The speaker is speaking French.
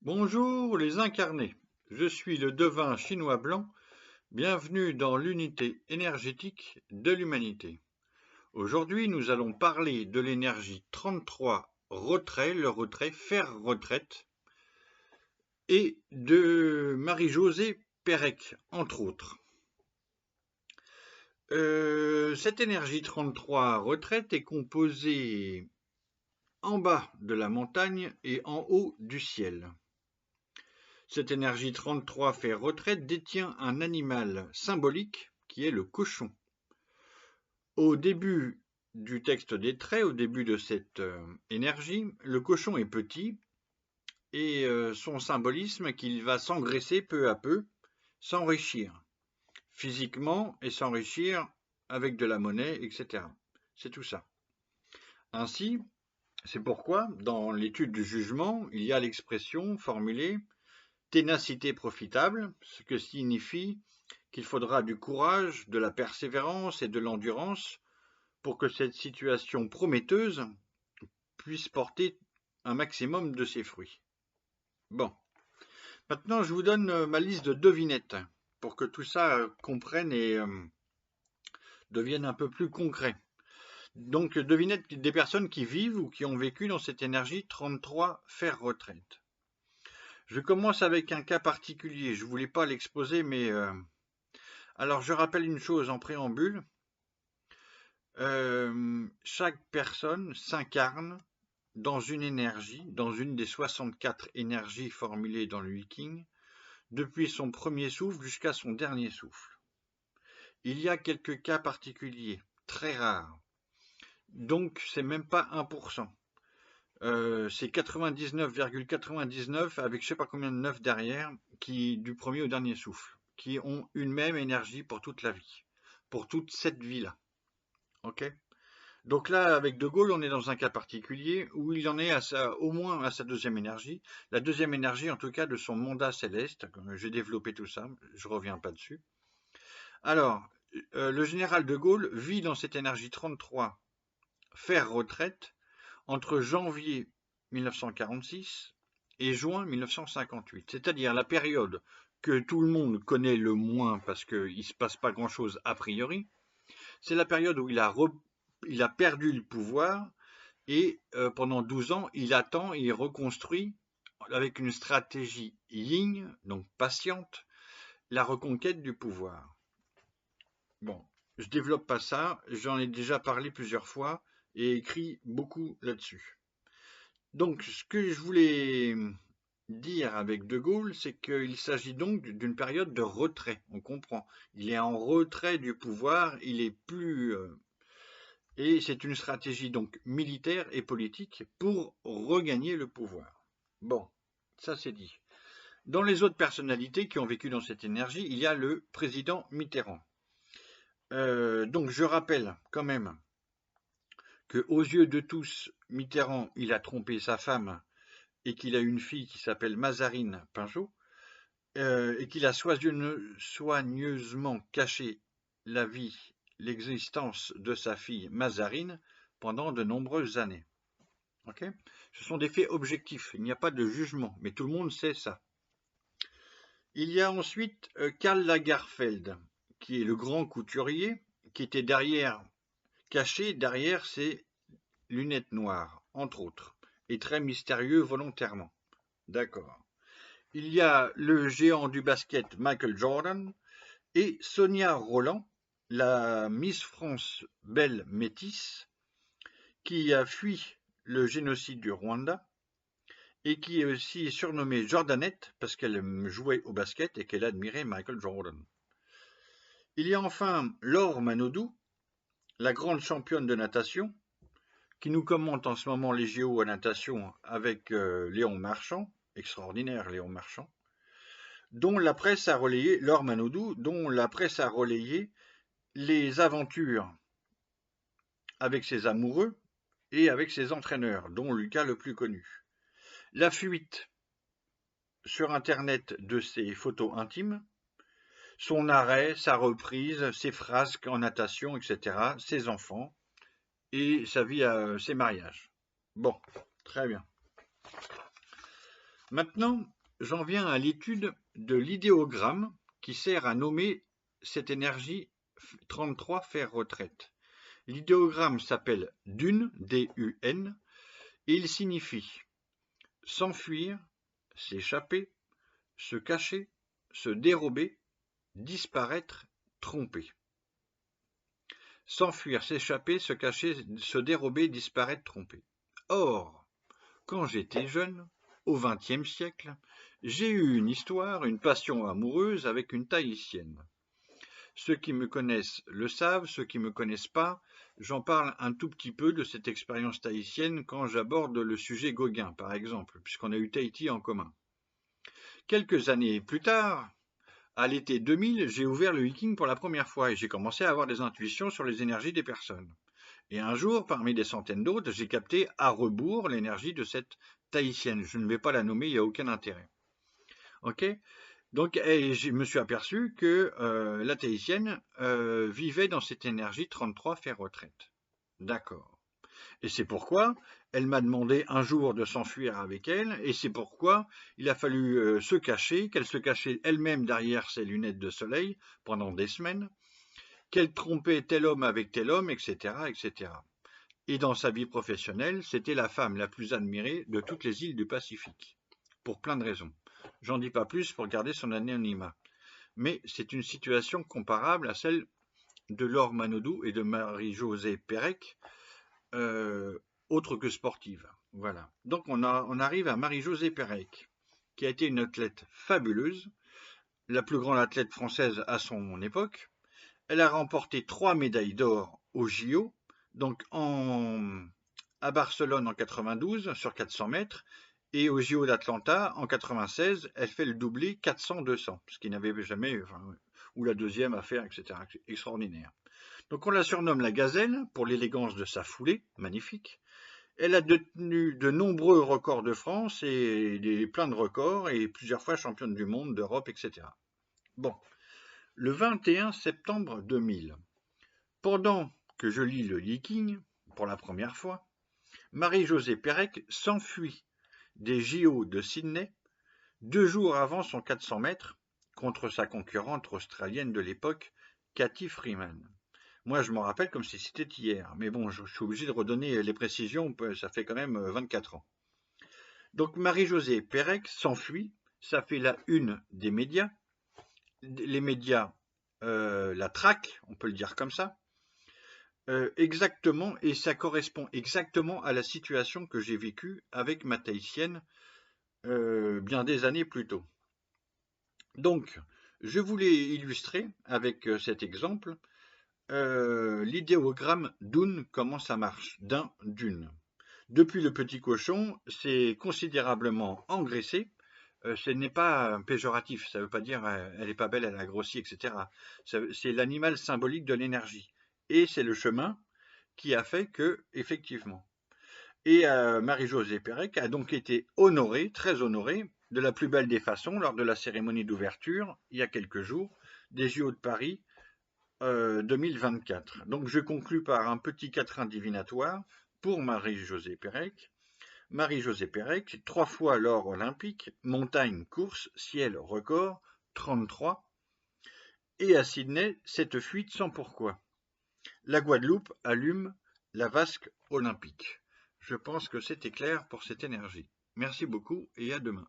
Bonjour les incarnés, je suis le devin chinois blanc, bienvenue dans l'unité énergétique de l'humanité. Aujourd'hui nous allons parler de l'énergie 33 retrait, le retrait, faire retraite, et de Marie-Josée Pérec, entre autres. Cette énergie 33 retraite est composée en bas de la montagne et en haut du ciel. Cette énergie 33 fait retraite détient un animal symbolique qui est le cochon. Au début du texte des traits, au début de cette énergie, le cochon est petit et son symbolisme est qu'il va s'engraisser peu à peu, s'enrichir physiquement et s'enrichir avec de la monnaie, etc. C'est tout ça. Ainsi, c'est pourquoi, dans l'étude du jugement, il y a l'expression formulée ténacité profitable, ce que signifie qu'il faudra du courage, de la persévérance et de l'endurance pour que cette situation prometteuse puisse porter un maximum de ses fruits. Bon, maintenant je vous donne ma liste de devinettes pour que tout ça comprenne et devienne un peu plus concret. Donc devinettes des personnes qui vivent ou qui ont vécu dans cette énergie 33 faire retraite. Je commence avec un cas particulier, je ne voulais pas l'exposer mais alors je rappelle une chose en préambule. Chaque personne s'incarne dans une énergie, dans une des 64 énergies formulées dans le Viking, depuis son premier souffle jusqu'à son dernier souffle. Il y a quelques cas particuliers, très rares. Donc c'est même pas 1%. C'est 99,99 avec je sais pas combien de 9 derrière, qui du premier au dernier souffle, qui ont une même énergie pour toute la vie, pour toute cette vie-là. Ok? Donc là, avec De Gaulle, on est dans un cas particulier où il en est au moins à sa deuxième énergie. La deuxième énergie, en tout cas, de son mandat céleste. J'ai développé tout ça, je ne reviens pas dessus. Alors, le général De Gaulle vit dans cette énergie 33, faire retraite, entre janvier 1946 et juin 1958. C'est-à-dire la période que tout le monde connaît le moins parce qu'il ne se passe pas grand-chose a priori. C'est la période où il a perdu le pouvoir et pendant 12 ans, il attend et il reconstruit avec une stratégie yin, donc patiente, la reconquête du pouvoir. Bon, je développe pas ça, j'en ai déjà parlé plusieurs fois et écrit beaucoup là-dessus. Donc, ce que je voulais dire avec De Gaulle, c'est qu'il s'agit donc d'une période de retrait, on comprend. Il est en retrait du pouvoir, il est plus et c'est une stratégie donc militaire et politique pour regagner le pouvoir. Bon, ça c'est dit. Dans les autres personnalités qui ont vécu dans cette énergie, il y a le président Mitterrand. Donc je rappelle quand même que aux yeux de tous, Mitterrand, il a trompé sa femme et qu'il a une fille qui s'appelle Mazarine Pinjot, et qu'il a soigneusement caché la vie, l'existence de sa fille Mazarine pendant de nombreuses années. Okay, ce sont des faits objectifs, il n'y a pas de jugement, mais tout le monde sait ça. Il y a ensuite Karl Lagerfeld, qui est le grand couturier, qui était caché derrière ses lunettes noires, entre autres, et très mystérieux volontairement. D'accord. Il y a le géant du basket Michael Jordan et Sonia Rolland, la Miss France belle métisse, qui a fui le génocide du Rwanda et qui est aussi surnommée Jordanette parce qu'elle jouait au basket et qu'elle admirait Michael Jordan. Il y a enfin Laure Manodou, la grande championne de natation, qui nous commente en ce moment les JO à natation avec Léon Marchand, extraordinaire Léon Marchand, dont la presse a relayé, Laure Manodou, dont la presse a relayé les aventures avec ses amoureux et avec ses entraîneurs, dont Lucas le plus connu. La fuite sur Internet de ses photos intimes, son arrêt, sa reprise, ses frasques en natation, etc., ses enfants et sa vie, ses mariages. Bon, très bien. Maintenant, j'en viens à l'étude de l'idéogramme qui sert à nommer cette énergie 33 faire retraite. L'idéogramme s'appelle DUN, D-U-N, et il signifie s'enfuir, s'échapper, se cacher, se dérober, disparaître, tromper. S'enfuir, s'échapper, se cacher, se dérober, disparaître, tromper. Or, quand j'étais jeune, au XXe siècle, j'ai eu une histoire, une passion amoureuse avec une Tahitienne. Ceux qui me connaissent le savent, ceux qui ne me connaissent pas, j'en parle un tout petit peu de cette expérience tahitienne quand j'aborde le sujet Gauguin, par exemple, puisqu'on a eu Tahiti en commun. Quelques années plus tard, à l'été 2000, j'ai ouvert le Viking pour la première fois et j'ai commencé à avoir des intuitions sur les énergies des personnes. Et un jour, parmi des centaines d'autres, j'ai capté à rebours l'énergie de cette Tahitienne. Je ne vais pas la nommer, il n'y a aucun intérêt. Ok ? Donc, je me suis aperçu que la Tahitienne vivait dans cette énergie 33 faire retraite. D'accord. Et c'est pourquoi elle m'a demandé un jour de s'enfuir avec elle, et c'est pourquoi il a fallu se cacher, qu'elle se cachait elle-même derrière ses lunettes de soleil pendant des semaines, qu'elle trompait tel homme avec tel homme, etc., etc. Et dans sa vie professionnelle, c'était la femme la plus admirée de toutes les îles du Pacifique, pour plein de raisons. J'en dis pas plus pour garder son anonymat. Mais c'est une situation comparable à celle de Laure Manodou et de Marie-Josée Pérec, autre que sportive. Voilà. Donc on arrive à Marie-Josée Pérec, qui a été une athlète fabuleuse, la plus grande athlète française à son époque. Elle a remporté 3 médailles d'or au JO, donc à Barcelone en 92 sur 400 mètres, et au JO d'Atlanta en 96, elle fait le doublé 400-200, ce qui n'avait jamais, ou la deuxième à faire, etc. Extraordinaire. Donc on la surnomme la gazelle pour l'élégance de sa foulée, magnifique. Elle a détenu de nombreux records de France et plein de records et plusieurs fois championne du monde, d'Europe, etc. Bon, le 21 septembre 2000, pendant que je lis le Viking pour la première fois, Marie-Josée Pérec s'enfuit des JO de Sydney 2 jours avant son 400 mètres contre sa concurrente australienne de l'époque, Cathy Freeman. Moi, je m'en rappelle comme si c'était hier, mais bon, je suis obligé de redonner les précisions, ça fait quand même 24 ans. Donc Marie-Josée Pérec s'enfuit, ça fait la une des médias, les médias la traquent, on peut le dire comme ça, exactement, et ça correspond exactement à la situation que j'ai vécue avec ma Tahitienne bien des années plus tôt. Donc, je voulais illustrer avec cet exemple l'idéogramme d'un, comment ça marche, d'une. Depuis le petit cochon, c'est considérablement engraissé. Ce n'est pas péjoratif, ça ne veut pas dire elle n'est pas belle, elle a grossi, etc. C'est l'animal symbolique de l'énergie. Et c'est le chemin qui a fait que, effectivement. Et Marie-Josée Pérec a donc été honorée, très honorée, de la plus belle des façons lors de la cérémonie d'ouverture, il y a quelques jours, des JO de Paris 2024. Donc je conclus par un petit quatrain divinatoire pour Marie-Josée Pérec. Marie-Josée Pérec, 3 fois l'or olympique, montagne, course, ciel, record, 33. Et à Sydney, cette fuite sans pourquoi. La Guadeloupe allume la vasque olympique. Je pense que c'était clair pour cette énergie. Merci beaucoup et à demain.